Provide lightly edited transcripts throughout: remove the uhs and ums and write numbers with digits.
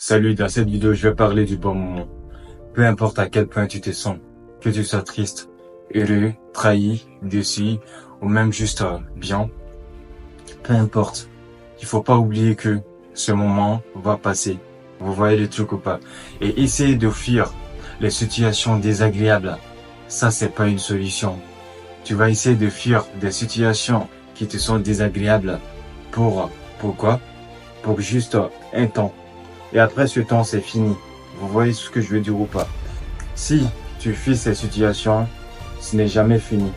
Salut, dans cette vidéo, je vais parler du bon moment. Peu importe à quel point tu te sens, que tu sois triste, heureux, trahi, déçu, ou même juste bien, peu importe. Il faut pas oublier que ce moment va passer. Vous voyez le truc ou pas? Et essayer de fuir les situations désagréables, ça c'est pas une solution. Tu vas essayer de fuir des situations qui te sont désagréables pourquoi? Pour juste un temps. Et après ce temps, c'est fini. Vous voyez ce que je veux dire ou pas? Si tu fuis ces situations, ce n'est jamais fini.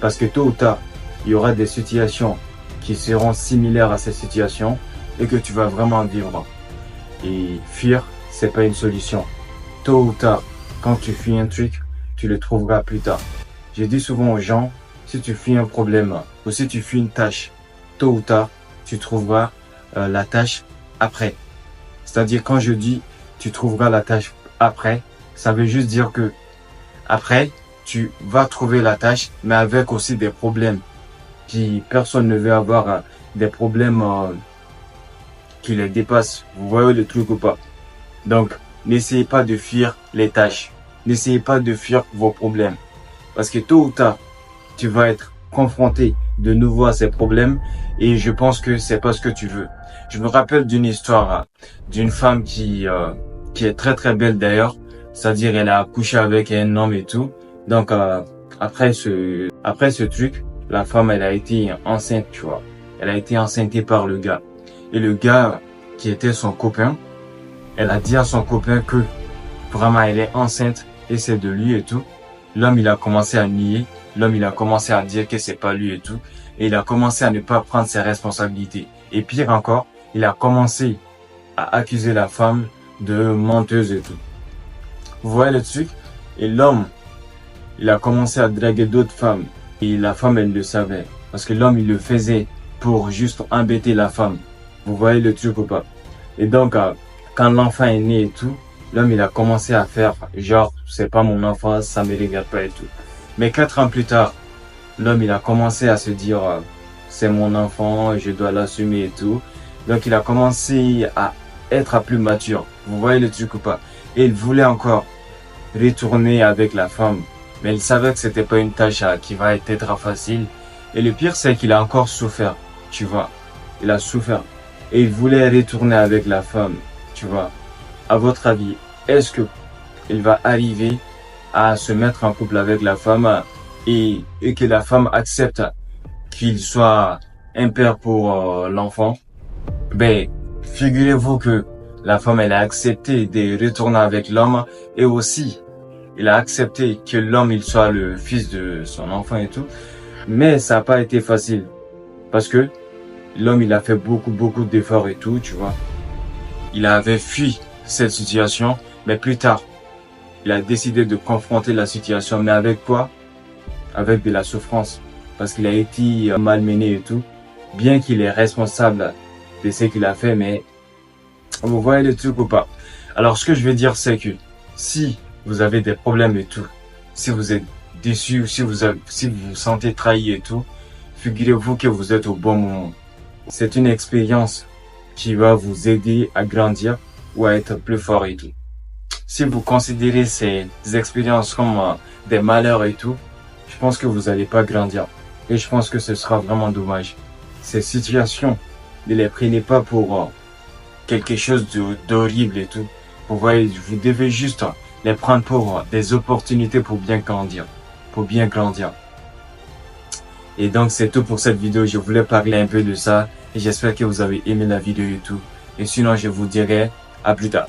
Parce que tôt ou tard, il y aura des situations qui seront similaires à ces situations et que tu vas vraiment vivre. Et fuir, c'est pas une solution. Tôt ou tard, quand tu fuis un truc, tu le trouveras plus tard. Je dis souvent aux gens, si tu fuis un problème ou si tu fuis une tâche, tôt ou tard, tu trouveras la tâche après. C'est-à-dire quand je dis tu trouveras la tâche après, ça veut juste dire que après tu vas trouver la tâche, mais avec aussi des problèmes qui personne ne veut avoir, des problèmes qui les dépassent. Vous voyez le truc ou pas? Donc n'essayez pas de fuir les tâches, n'essayez pas de fuir vos problèmes, parce que tôt ou tard tu vas être confronté de nouveau à ces problèmes et je pense que c'est pas ce que tu veux. Je me rappelle d'une histoire d'une femme qui est très très belle d'ailleurs, c'est-à-dire elle a accouché avec un homme et tout. Donc après ce truc, la femme elle a été enceinte, tu vois. Elle a été enceintée par le gars. Et le gars qui était son copain, elle a dit à son copain que vraiment elle est enceinte et c'est de lui et tout. L'homme il a commencé à nier, l'homme il a commencé à dire que c'est pas lui et tout. Et il a commencé à ne pas prendre ses responsabilités. Et pire encore, il a commencé à accuser la femme de menteuse et tout. Vous voyez le truc? Et l'homme, il a commencé à draguer d'autres femmes. Et la femme, elle le savait. Parce que l'homme, il le faisait pour juste embêter la femme. Vous voyez le truc ou pas? Et donc, quand l'enfant est né et tout, l'homme, il a commencé à faire genre, c'est pas mon enfant, ça me regarde pas et tout. Mais 4 ans plus tard, l'homme, il a commencé à se dire, c'est mon enfant, je dois l'assumer et tout. Donc, il a commencé à être plus mature. Vous voyez le truc ou pas? Et il voulait encore retourner avec la femme. Mais il savait que c'était pas une tâche qui va être facile. Et le pire, c'est qu'il a encore souffert. Tu vois? Il a souffert. Et il voulait retourner avec la femme. Tu vois? À votre avis, est-ce que il va arriver à se mettre en couple avec la femme et que la femme accepte qu'il soit un père pour l'enfant? Ben, figurez-vous que la femme, elle a accepté de retourner avec l'homme et aussi, il a accepté que l'homme, il soit le fils de son enfant et tout. Mais ça n'a pas été facile parce que l'homme, il a fait beaucoup d'efforts et tout, tu vois. Il avait fui cette situation, mais plus tard, il a décidé de confronter la situation. Mais avec quoi? Avec de la souffrance. Parce qu'il a été malmené et tout. Bien qu'il est responsable de ce qu'il a fait, mais vous voyez le truc ou pas? Alors, ce que je veux dire, c'est que si vous avez des problèmes et tout, si vous êtes déçu, si vous vous sentez trahi et tout, figurez-vous que vous êtes au bon moment. C'est une expérience qui va vous aider à grandir ou à être plus fort et tout. Si vous considérez ces expériences comme des malheurs et tout, je pense que vous n'allez pas grandir. Et je pense que ce sera vraiment dommage. Ces situations, ne les prenez pas pour quelque chose d'horrible et tout. Vous voyez, vous devez juste les prendre pour des opportunités pour bien grandir. Pour bien grandir. Et donc c'est tout pour cette vidéo. Je voulais parler un peu de ça. Et j'espère que vous avez aimé la vidéo et tout. Et sinon je vous dirai à plus tard.